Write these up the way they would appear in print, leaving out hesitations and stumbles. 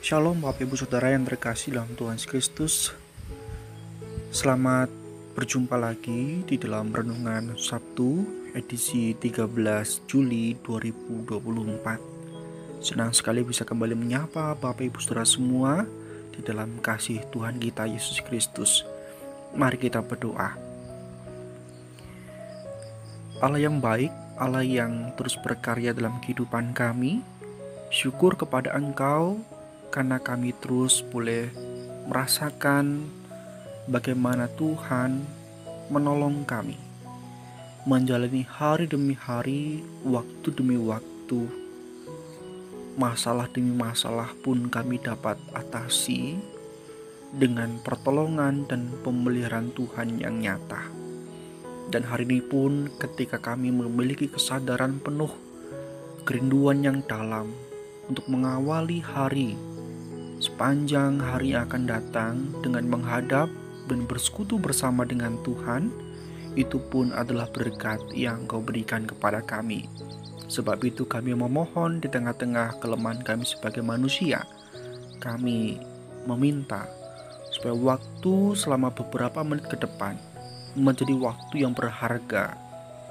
Shalom Bapak Ibu Saudara yang terkasih dalam Tuhan Yesus Kristus. Selamat berjumpa lagi di dalam Renungan Sabtu edisi 13 Juli 2024. Senang sekali bisa kembali menyapa Bapak Ibu Saudara semua di dalam kasih Tuhan kita Yesus Kristus. Mari kita berdoa. Allah yang baik, Allah yang terus berkarya dalam kehidupan kami, syukur kepada Engkau karena kami terus boleh merasakan bagaimana Tuhan menolong kami menjalani hari demi hari, waktu demi waktu. Masalah demi masalah pun kami dapat atasi dengan pertolongan dan pemeliharaan Tuhan yang nyata. Dan hari ini pun ketika kami memiliki kesadaran penuh, kerinduan yang dalam untuk mengawali hari, sepanjang hari yang akan datang dengan menghadap dan bersekutu bersama dengan Tuhan, itu pun adalah berkat yang Kau berikan kepada kami. Sebab itu kami memohon di tengah-tengah kelemahan kami sebagai manusia, kami meminta supaya waktu selama beberapa menit ke depan menjadi waktu yang berharga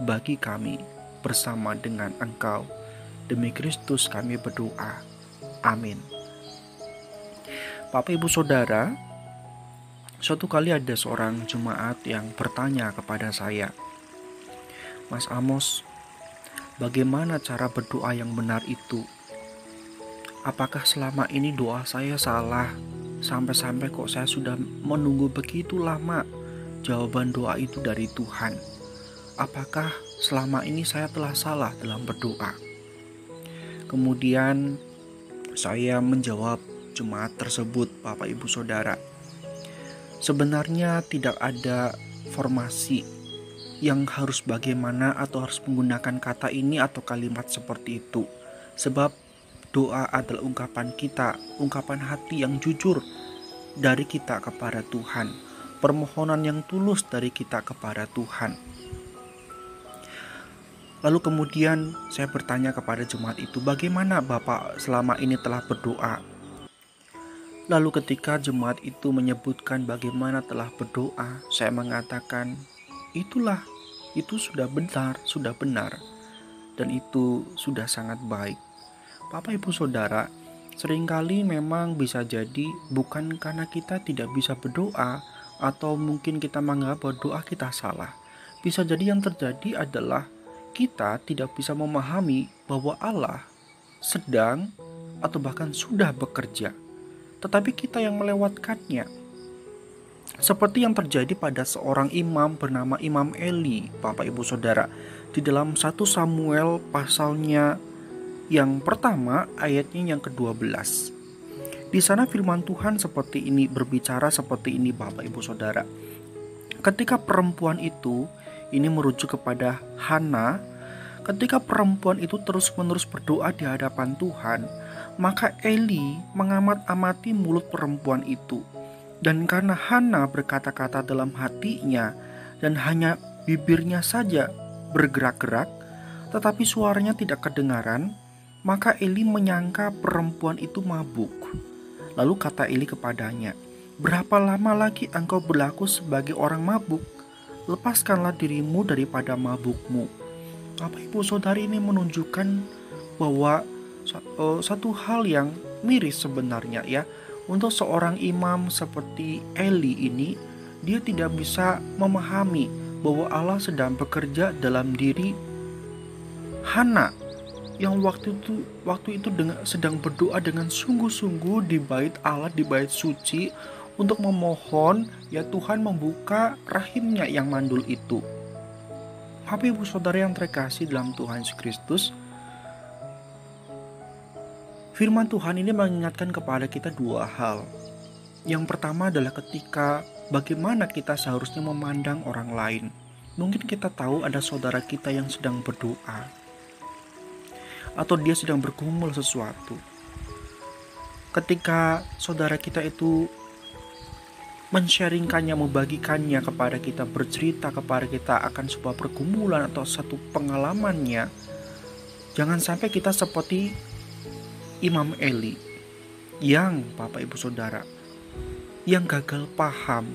bagi kami bersama dengan Engkau. Demi Kristus kami berdoa. Amin. Bapak Ibu Saudara, suatu kali ada seorang jemaat yang bertanya kepada saya, Mas Amos, bagaimana cara berdoa yang benar itu? Apakah selama ini doa saya salah? Sampai-sampai kok saya sudah menunggu begitu lama jawaban doa itu dari Tuhan. Apakah selama ini saya telah salah dalam berdoa? Kemudian saya menjawab jemaat tersebut, Bapak Ibu Saudara. Sebenarnya tidak ada formasi yang harus bagaimana atau harus menggunakan kata ini atau kalimat seperti itu. Sebab doa adalah ungkapan kita, ungkapan hati yang jujur dari kita kepada Tuhan. Permohonan yang tulus dari kita kepada Tuhan. Lalu kemudian saya bertanya kepada jemaat itu, bagaimana Bapak selama ini telah berdoa? Lalu ketika jemaat itu menyebutkan bagaimana telah berdoa, saya mengatakan, itu sudah benar, dan itu sudah sangat baik. Bapak Ibu Saudara, seringkali memang bisa jadi bukan karena kita tidak bisa berdoa, atau mungkin kita menganggap bahwa doa kita salah. Bisa jadi yang terjadi adalah kita tidak bisa memahami bahwa Allah sedang atau bahkan sudah bekerja, tetapi kita yang melewatkannya. Seperti yang terjadi pada seorang imam bernama Imam Eli, Bapak Ibu Saudara. Di dalam 1 Samuel pasalnya yang pertama, ayatnya yang ke-12. Di sana firman Tuhan seperti ini, berbicara seperti ini, Bapak Ibu Saudara. Ketika perempuan itu, ini merujuk kepada Hana, ketika perempuan itu terus-menerus berdoa di hadapan Tuhan, maka Eli mengamat-amati mulut perempuan itu. Dan karena Hana berkata-kata dalam hatinya dan hanya bibirnya saja bergerak-gerak, tetapi suaranya tidak kedengaran, maka Eli menyangka perempuan itu mabuk. Lalu kata Eli kepadanya, berapa lama lagi engkau berlaku sebagai orang mabuk? Lepaskanlah dirimu daripada mabukmu. Bapak Ibu Saudari, ini menunjukkan bahwa satu hal yang miris sebenarnya ya. Untuk seorang imam seperti Eli ini, dia tidak bisa memahami bahwa Allah sedang bekerja dalam diri Hana yang waktu itu sedang berdoa dengan sungguh-sungguh di bait Allah, di bait suci, untuk memohon ya Tuhan membuka rahimnya yang mandul itu. Bapak Ibu Saudara yang terkasih dalam Tuhan Yesus Kristus, firman Tuhan ini mengingatkan kepada kita dua hal. Yang pertama adalah ketika bagaimana kita seharusnya memandang orang lain. Mungkin kita tahu ada saudara kita yang sedang berdoa, atau dia sedang bergumul sesuatu. Ketika saudara kita itu men-sharingkannya, membagikannya kepada kita, bercerita kepada kita akan sebuah pergumulan atau satu pengalamannya, jangan sampai kita seperti Imam Eli yang Bapak Ibu Saudara, yang gagal paham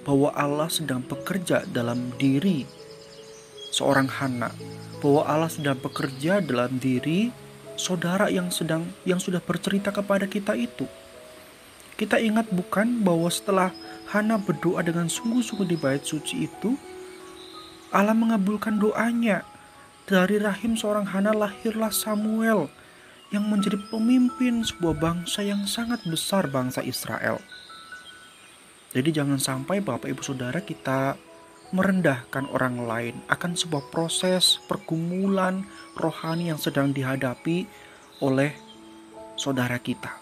bahwa Allah sedang bekerja dalam diri seorang Hana, bahwa Allah sedang bekerja dalam diri saudara yang sudah bercerita kepada kita itu. Kita ingat bukan bahwa setelah Hana berdoa dengan sungguh-sungguh di bait suci itu, Allah mengabulkan doanya. Dari rahim seorang Hana lahirlah Samuel yang menjadi pemimpin sebuah bangsa yang sangat besar, bangsa Israel. Jadi jangan sampai Bapak Ibu Saudara kita merendahkan orang lain akan sebuah proses pergumulan rohani yang sedang dihadapi oleh saudara kita.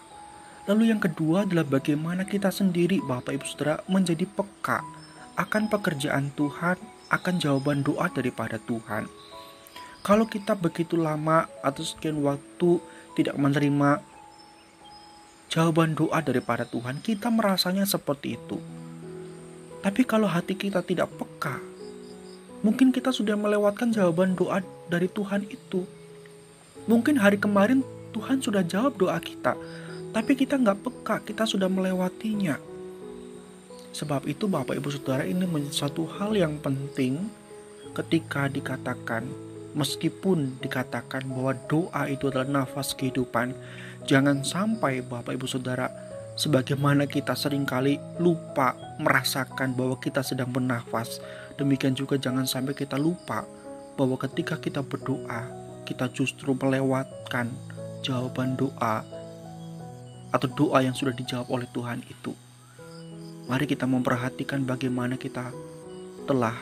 Lalu yang kedua adalah bagaimana kita sendiri Bapak Ibu Saudara menjadi peka akan pekerjaan Tuhan, akan jawaban doa daripada Tuhan. Kalau kita begitu lama atau sekian waktu tidak menerima jawaban doa daripada Tuhan, kita merasanya seperti itu. Tapi kalau hati kita tidak peka, mungkin kita sudah melewatkan jawaban doa dari Tuhan itu. Mungkin hari kemarin Tuhan sudah jawab doa kita, tapi kita nggak peka, kita sudah melewatinya. Sebab itu Bapak Ibu Saudara, ini menjadi satu hal yang penting ketika dikatakan, meskipun dikatakan bahwa doa itu adalah nafas kehidupan, jangan sampai Bapak Ibu Saudara, sebagaimana kita seringkali lupa merasakan bahwa kita sedang bernafas, demikian juga jangan sampai kita lupa bahwa ketika kita berdoa, kita justru melewatkan jawaban doa atau doa yang sudah dijawab oleh Tuhan itu. Mari kita memperhatikan bagaimana kita telah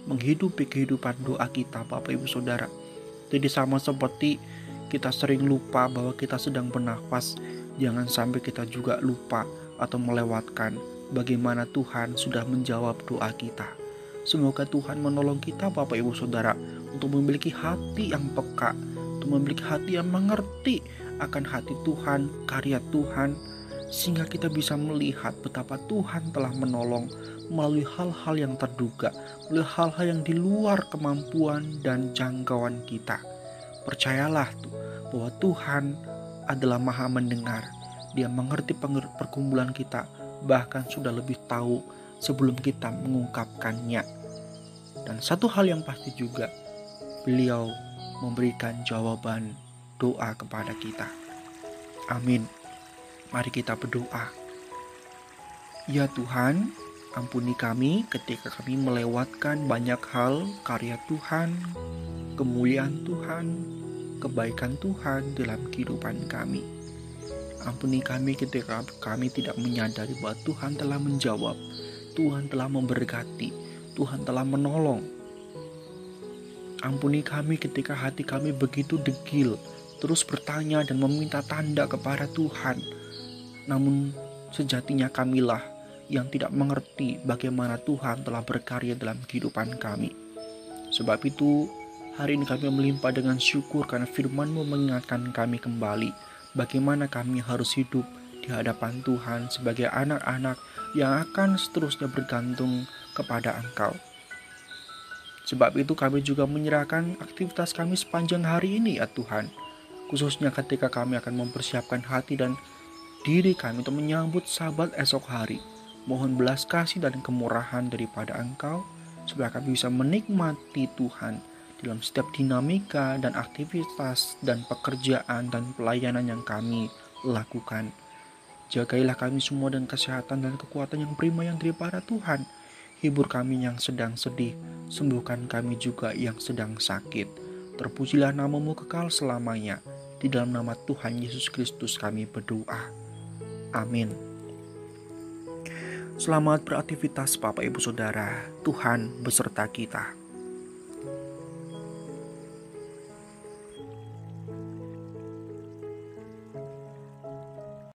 menghidupi kehidupan doa kita, Bapak Ibu Saudara. Jadi sama seperti kita sering lupa bahwa kita sedang bernafas, jangan sampai kita juga lupa atau melewatkan bagaimana Tuhan sudah menjawab doa kita. Semoga Tuhan menolong kita Bapak Ibu Saudara untuk memiliki hati yang peka, untuk memiliki hati yang mengerti akan hati Tuhan, karya Tuhan, sehingga kita bisa melihat betapa Tuhan telah menolong melalui hal-hal yang terduga, melalui hal-hal yang di luar kemampuan dan jangkauan kita. Percayalah bahwa Tuhan adalah Maha mendengar. Dia mengerti pergumulan kita, bahkan sudah lebih tahu sebelum kita mengungkapkannya. Dan satu hal yang pasti juga, Beliau memberikan jawaban doa kepada kita. Amin. Mari kita berdoa. Ya Tuhan, ampuni kami ketika kami melewatkan banyak hal karya Tuhan, kemuliaan Tuhan, kebaikan Tuhan dalam kehidupan kami. Ampuni kami ketika kami tidak menyadari bahwa Tuhan telah menjawab, Tuhan telah memberkati, Tuhan telah menolong. Ampuni kami ketika hati kami begitu degil, terus bertanya dan meminta tanda kepada Tuhan. Namun sejatinya kamilah yang tidak mengerti bagaimana Tuhan telah berkarya dalam kehidupan kami. Sebab itu hari ini kami melimpah dengan syukur karena firman-Mu mengingatkan kami kembali bagaimana kami harus hidup di hadapan Tuhan sebagai anak-anak yang akan seterusnya bergantung kepada Engkau. Sebab itu kami juga menyerahkan aktivitas kami sepanjang hari ini ya Tuhan, khususnya ketika kami akan mempersiapkan hati dan diri kami untuk menyambut Sabat esok hari. Mohon belas kasih dan kemurahan daripada Engkau, supaya kami bisa menikmati Tuhan dalam setiap dinamika dan aktivitas dan pekerjaan dan pelayanan yang kami lakukan. Jagailah kami semua dengan kesehatan dan kekuatan yang prima yang daripada Tuhan. Hibur kami yang sedang sedih, sembuhkan kami juga yang sedang sakit. Terpujilah nama-Mu kekal selamanya. Di dalam nama Tuhan Yesus Kristus kami berdoa. Amin. Selamat beraktivitas Bapak Ibu Saudara. Tuhan beserta kita.